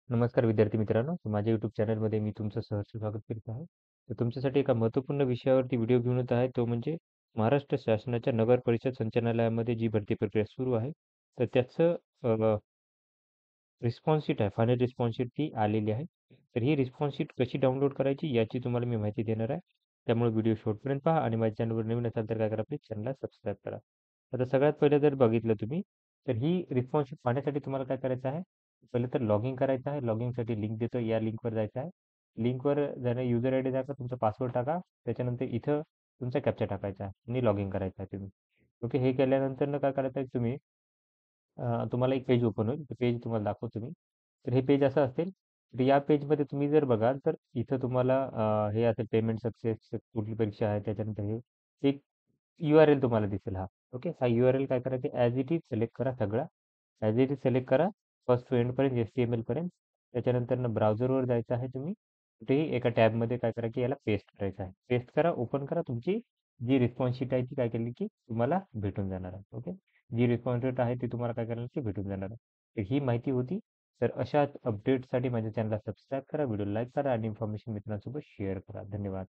नमस्कार विद्यार्थी मित्रांनो, माझ्या YouTube चॅनलमध्ये मी तुमचं सहर्ष स्वागत करीत आहे. तर तुमच्यासाठी एका महत्त्वपूर्ण विषयावरती व्हिडिओ घेऊन येत आहे, तो म्हणजे महाराष्ट्र शासनाच्या नगर परिषद संचालनालयामध्ये जी भरती प्रक्रिया सुरू आहे, तर त्याचं रिस्पॉन्स शीट आहे, फायनल रिस्पॉन्स शीट ती आलेली आहे. तर ही रिस्पॉन्स शीट कशी डाउनलोड करायची याची तुम्हाला मी माहिती देणार आहे. त्यामुळे व्हिडिओ शेवटपर्यंत पहा आणि माझ्या चॅनलवर नवीन असाल तर काय करा, प्लीज चॅनलला सबस्क्राईब करा. आता सगळ्यात पहिलं जर बघितलं तुम्ही, तर ही रिस्पॉन्स शीट पाहण्यासाठी तुम्हाला काय करायचं आहे, पहिलं तर लॉग इन करायचं आहे. लॉग इनसाठी लिंक देतो, या लिंकवर जायचं आहे. लिंकवर जाणं, युजर आय डी टाका, तुमचा पासवर्ड टाका. त्याच्यानंतर इथं तुमचा कॅप्चा टाकायचा आहे आणि लॉग इन करायचं आहे तुम्ही. ओके, हे केल्यानंतर काय करायचं आहे तुम्ही, तुम्हाला एक पेज ओपन होईल. ते पेज तुम्हाला दाखवतो मी. तर हे पेज असं असेल. तर या पेजमध्ये तुम्ही जर बघाल, तर इथं तुम्हाला हे असेल पेमेंट सक्सेस, कुठली परीक्षा आहे, त्याच्यानंतर हे एक URL तुम्हाला दिसेल हा. ओके. हा URL काय करायचं, ॲज इट इज सिलेक्ट करा सगळा. ॲज इट इज सिलेक्ट करा. फर्स्ट टू एंडपर्यंत HTML पर्यंत. त्याच्यानंतर ब्राउझरवर जायचं आहे तुम्ही. कुठेही एका टॅबमध्ये काय करा, की याला पेस्ट करायचं आहे. पेस्ट करा, ओपन करा. तुमची जी रिस्पॉन्स शीट आहे ती काय केली, की तुम्हाला भेटून जाणार आहे. ओके. जी रिस्पॉन्स शीट आहे ती तुम्हाला काय करणार, की भेटून जाणार आहे. तर ही माहिती होती. तर अशाच अपडेट्ससाठी माझ्या चॅनलला सबस्क्राईब करा, व्हिडिओ लाईक करा आणि इन्फॉर्मेशन मित्रांसोबत शेअर करा. धन्यवाद.